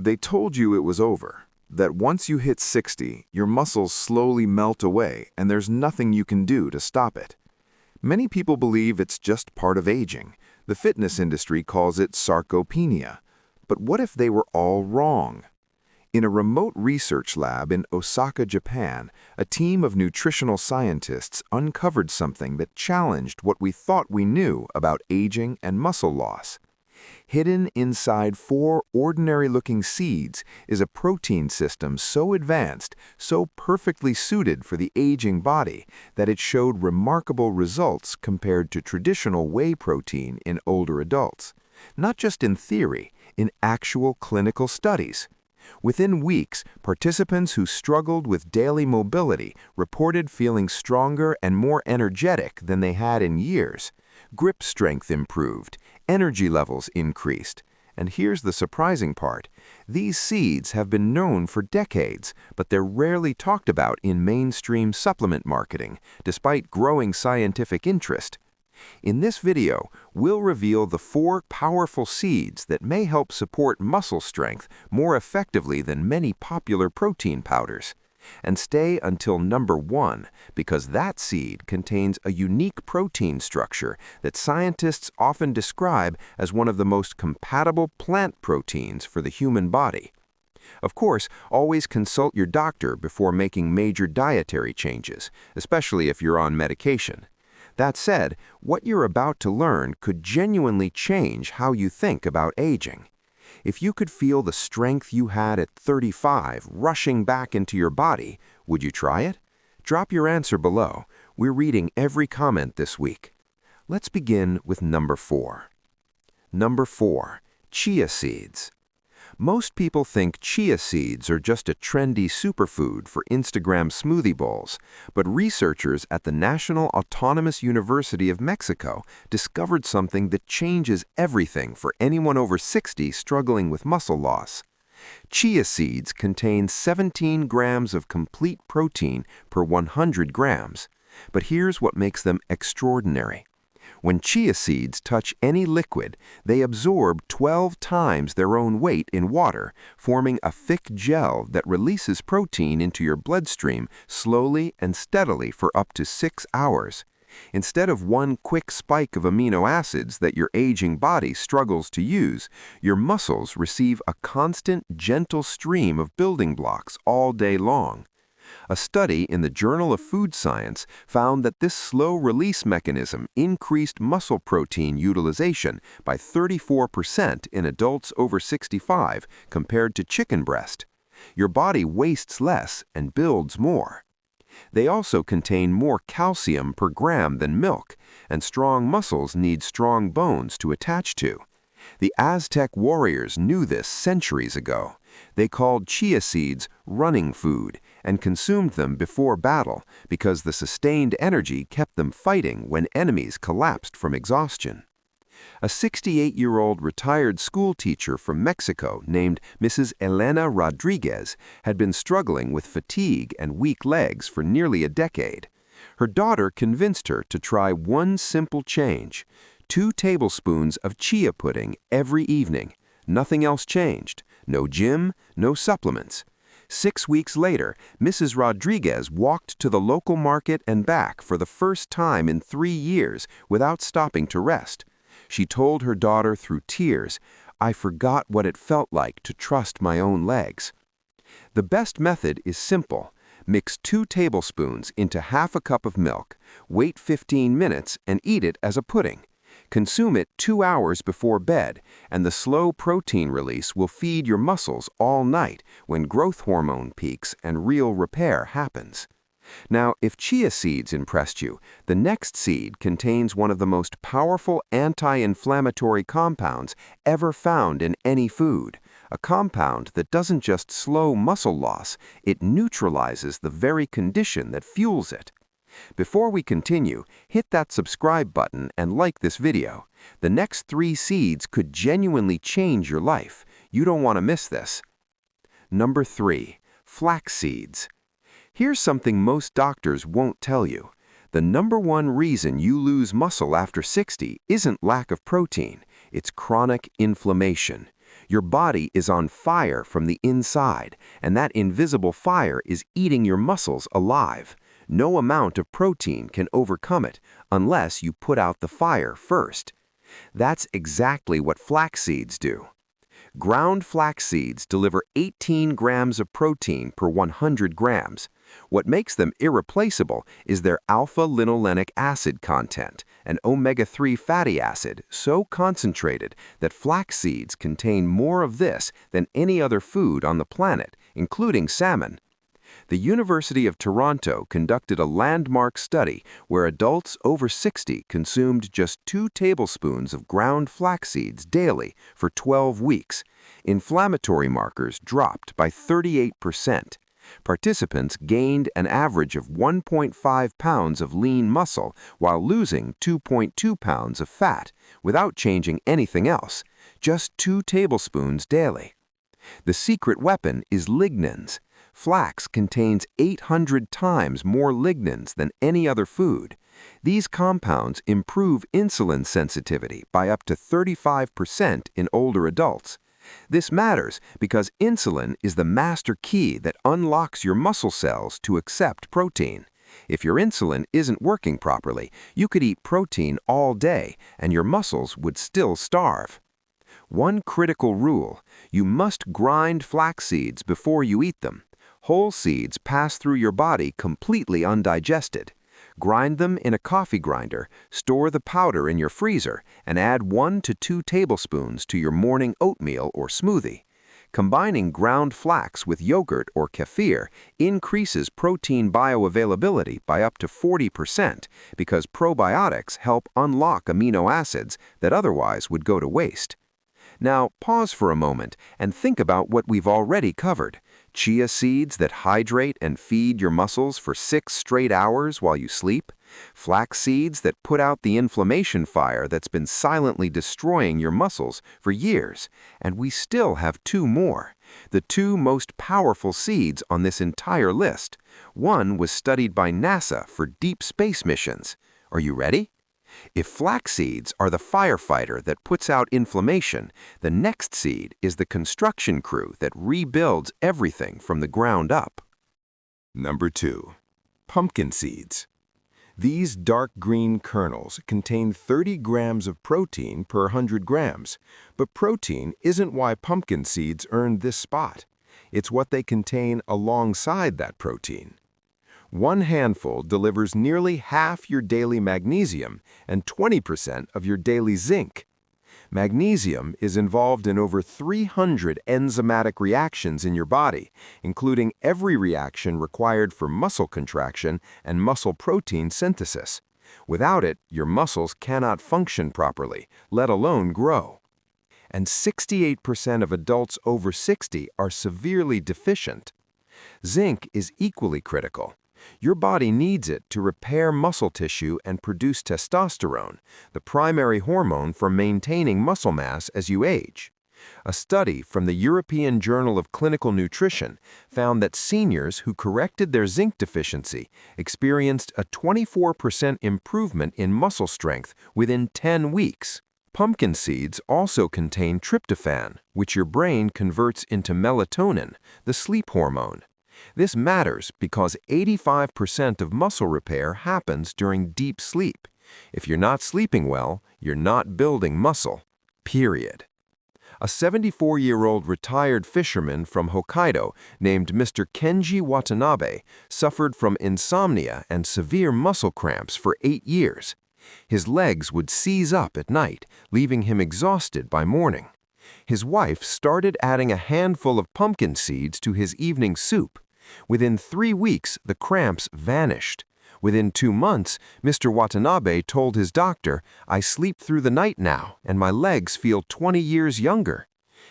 They told you it was over, that once you hit 60, your muscles slowly melt away and there's nothing you can do to stop it. Many people believe it's just part of aging. The fitness industry calls it sarcopenia. But what if they were all wrong? In a remote research lab in Osaka, Japan, a team of nutritional scientists uncovered something that challenged what we thought we knew about aging and muscle loss. Hidden inside 4 ordinary-looking seeds is a protein system so advanced, so perfectly suited for the aging body, that it showed remarkable results compared to traditional whey protein in older adults. Not just in theory, in actual clinical studies. Within weeks, participants who struggled with daily mobility reported feeling stronger and more energetic than they had in years. Grip strength improved, energy levels increased. And here's the surprising part. These seeds have been known for decades, but they're rarely talked about in mainstream supplement marketing, despite growing scientific interest. In this video, we'll reveal the 4 powerful seeds that may help support muscle strength more effectively than many popular protein powders. And stay until number 1, because that seed contains a unique protein structure that scientists often describe as one of the most compatible plant proteins for the human body. Of course, always consult your doctor before making major dietary changes, especially if you're on medication. That said, what you're about to learn could genuinely change how you think about aging. If you could feel the strength you had at 35 rushing back into your body, would you try it? Drop your answer below. We're reading every comment this week. Let's begin with number 4. Number 4. Chia seeds. Most people think chia seeds are just a trendy superfood for Instagram smoothie bowls, but researchers at the National Autonomous University of Mexico discovered something that changes everything for anyone over 60 struggling with muscle loss. Chia seeds contain 17 grams of complete protein per 100 grams, but here's what makes them extraordinary. When chia seeds touch any liquid, they absorb 12 times their own weight in water, forming a thick gel that releases protein into your bloodstream slowly and steadily for up to 6 hours. Instead of one quick spike of amino acids that your aging body struggles to use, your muscles receive a constant, gentle stream of building blocks all day long. A study in the Journal of Food Science found that this slow-release mechanism increased muscle protein utilization by 34% in adults over 65 compared to chicken breast. Your body wastes less and builds more. They also contain more calcium per gram than milk, and strong muscles need strong bones to attach to. The Aztec warriors knew this centuries ago. They called chia seeds running food and consumed them before battle because the sustained energy kept them fighting when enemies collapsed from exhaustion. A 68-year-old retired school teacher from Mexico named Mrs. Elena Rodriguez had been struggling with fatigue and weak legs for nearly a decade. Her daughter convinced her to try one simple change: 2 tablespoons of chia pudding every evening. Nothing else changed. No gym, no supplements. 6 weeks later, Mrs. Rodriguez walked to the local market and back for the first time in 3 years without stopping to rest. She told her daughter through tears, "I forgot what it felt like to trust my own legs." The best method is simple. Mix 2 tablespoons into half a cup of milk, wait 15 minutes, and eat it as a pudding. Consume it 2 hours before bed, and the slow protein release will feed your muscles all night when growth hormone peaks and real repair happens. Now, if chia seeds impressed you, the next seed contains one of the most powerful anti-inflammatory compounds ever found in any food, a compound that doesn't just slow muscle loss, it neutralizes the very condition that fuels it. Before we continue, hit that subscribe button and like this video. The next 3 seeds could genuinely change your life. You don't want to miss this. Number 3. Flax seeds. Here's something most doctors won't tell you. The number 1 reason you lose muscle after 60 isn't lack of protein, it's chronic inflammation. Your body is on fire from the inside, and that invisible fire is eating your muscles alive. No amount of protein can overcome it unless you put out the fire first. That's exactly what flax seeds do. Ground flax seeds deliver 18 grams of protein per 100 grams. What makes them irreplaceable is their alpha-linolenic acid content, an omega-3 fatty acid so concentrated that flax seeds contain more of this than any other food on the planet, including salmon. The University of Toronto conducted a landmark study where adults over 60 consumed just 2 tablespoons of ground flax seeds daily for 12 weeks. Inflammatory markers dropped by 38%. Participants gained an average of 1.5 pounds of lean muscle while losing 2.2 pounds of fat without changing anything else, just 2 tablespoons daily. The secret weapon is lignans. Flax contains 800 times more lignans than any other food. These compounds improve insulin sensitivity by up to 35% in older adults. This matters because insulin is the master key that unlocks your muscle cells to accept protein. If your insulin isn't working properly, you could eat protein all day and your muscles would still starve. One critical rule: you must grind flax seeds before you eat them. Whole seeds pass through your body completely undigested. Grind them in a coffee grinder, store the powder in your freezer, and add 1 to 2 tablespoons to your morning oatmeal or smoothie. Combining ground flax with yogurt or kefir increases protein bioavailability by up to 40% because probiotics help unlock amino acids that otherwise would go to waste. Now, pause for a moment and think about what we've already covered. Chia seeds that hydrate and feed your muscles for 6 straight hours while you sleep. Flax seeds that put out the inflammation fire that's been silently destroying your muscles for years. And we still have 2 more. The 2 most powerful seeds on this entire list. One was studied by NASA for deep space missions. Are you ready? If flax seeds are the firefighter that puts out inflammation, the next seed is the construction crew that rebuilds everything from the ground up. Number 2. Pumpkin seeds. These dark green kernels contain 30 grams of protein per 100 grams, but protein isn't why pumpkin seeds earned this spot. It's what they contain alongside that protein. One handful delivers nearly half your daily magnesium and 20% of your daily zinc. Magnesium is involved in over 300 enzymatic reactions in your body, including every reaction required for muscle contraction and muscle protein synthesis. Without it, your muscles cannot function properly, let alone grow. And 68% of adults over 60 are severely deficient. Zinc is equally critical. Your body needs it to repair muscle tissue and produce testosterone, the primary hormone for maintaining muscle mass as you age. A study from the European Journal of Clinical Nutrition found that seniors who corrected their zinc deficiency experienced a 24% improvement in muscle strength within 10 weeks. Pumpkin seeds also contain tryptophan, which your brain converts into melatonin, the sleep hormone. This matters because 85% of muscle repair happens during deep sleep. If you're not sleeping well, you're not building muscle. Period. A 74-year-old retired fisherman from Hokkaido named Mr. Kenji Watanabe suffered from insomnia and severe muscle cramps for 8 years. His legs would seize up at night, leaving him exhausted by morning. His wife started adding a handful of pumpkin seeds to his evening soup. Within 3 weeks, the cramps vanished. Within 2 months, Mr. Watanabe told his doctor, "I sleep through the night now, and my legs feel 20 years younger."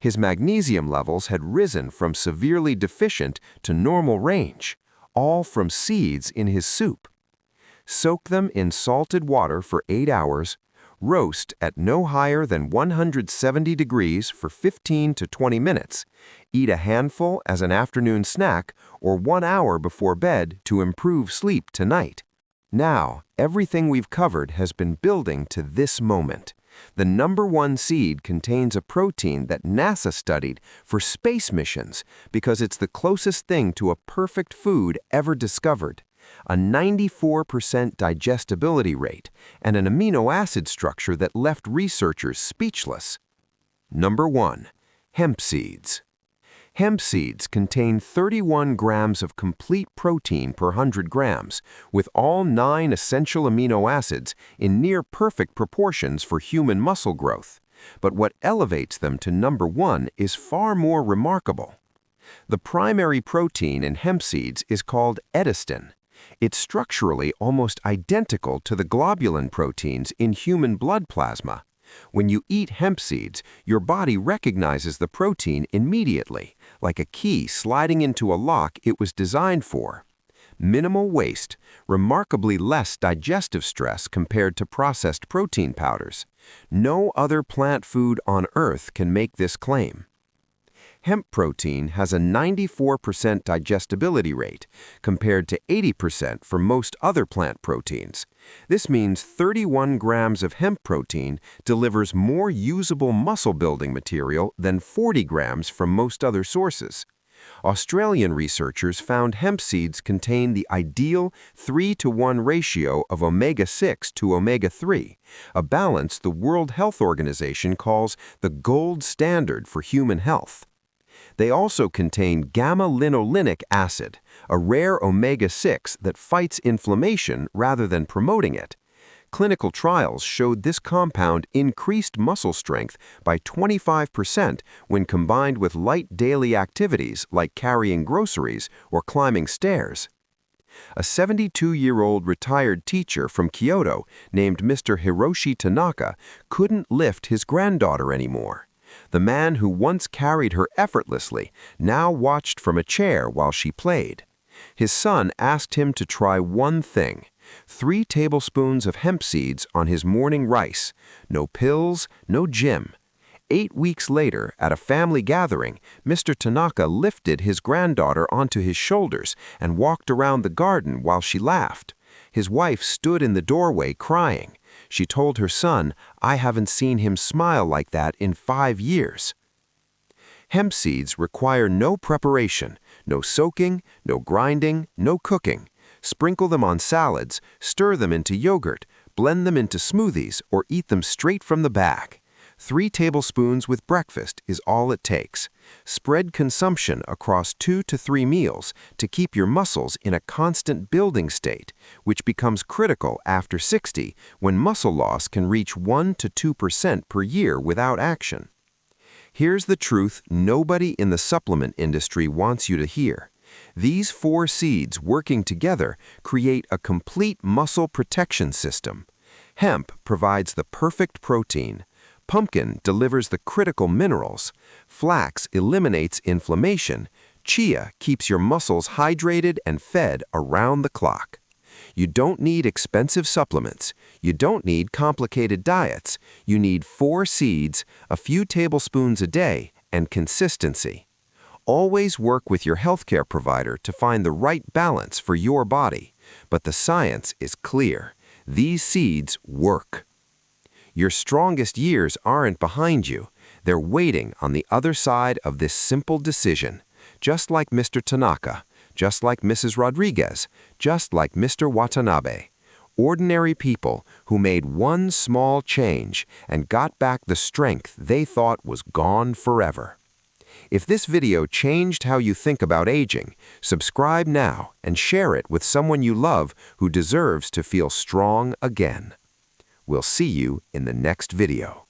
His magnesium levels had risen from severely deficient to normal range, all from seeds in his soup. Soak them in salted water for 8 hours. Roast at no higher than 170 degrees for 15 to 20 minutes. Eat a handful as an afternoon snack or 1 hour before bed to improve sleep tonight. Now, everything we've covered has been building to this moment. The number one seed contains a protein that NASA studied for space missions because it's the closest thing to a perfect food ever discovered, a 94% digestibility rate, and an amino acid structure that left researchers speechless. Number 1. Hemp seeds. Hemp seeds contain 31 grams of complete protein per 100 grams, with all 9 essential amino acids in near-perfect proportions for human muscle growth. But what elevates them to number 1 is far more remarkable. The primary protein in hemp seeds is called edestin. It's structurally almost identical to the globulin proteins in human blood plasma. When you eat hemp seeds, your body recognizes the protein immediately, like a key sliding into a lock it was designed for. Minimal waste, remarkably less digestive stress compared to processed protein powders. No other plant food on Earth can make this claim. Hemp protein has a 94% digestibility rate, compared to 80% for most other plant proteins. This means 31 grams of hemp protein delivers more usable muscle-building material than 40 grams from most other sources. Australian researchers found hemp seeds contain the ideal 3-to-1 ratio of omega-6 to omega-3, a balance the World Health Organization calls the gold standard for human health. They also contain gamma-linolenic acid, a rare omega-6 that fights inflammation rather than promoting it. Clinical trials showed this compound increased muscle strength by 25% when combined with light daily activities like carrying groceries or climbing stairs. A 72-year-old retired teacher from Kyoto named Mr. Hiroshi Tanaka couldn't lift his granddaughter anymore. The man who once carried her effortlessly now watched from a chair while she played. His son asked him to try one thing: 3 tablespoons of hemp seeds on his morning rice. No pills, no gym. 8 weeks later, at a family gathering, Mr. Tanaka lifted his granddaughter onto his shoulders and walked around the garden while she laughed. His wife stood in the doorway crying. She told her son, "I haven't seen him smile like that in 5 years." Hemp seeds require no preparation, no soaking, no grinding, no cooking. Sprinkle them on salads, stir them into yogurt, blend them into smoothies, or eat them straight from the bag. 3 tablespoons with breakfast is all it takes. Spread consumption across 2 to 3 meals to keep your muscles in a constant building state, which becomes critical after 60 when muscle loss can reach 1 to 2% per year without action. Here's the truth nobody in the supplement industry wants you to hear. These 4 seeds working together create a complete muscle protection system. Hemp provides the perfect protein. Pumpkin delivers the critical minerals. Flax eliminates inflammation. Chia keeps your muscles hydrated and fed around the clock. You don't need expensive supplements. You don't need complicated diets. You need 4 seeds, a few tablespoons a day, and consistency. Always work with your healthcare provider to find the right balance for your body. But the science is clear. These seeds work. Your strongest years aren't behind you. They're waiting on the other side of this simple decision. Just like Mr. Tanaka, just like Mrs. Rodriguez, just like Mr. Watanabe. Ordinary people who made one small change and got back the strength they thought was gone forever. If this video changed how you think about aging, subscribe now and share it with someone you love who deserves to feel strong again. We'll see you in the next video.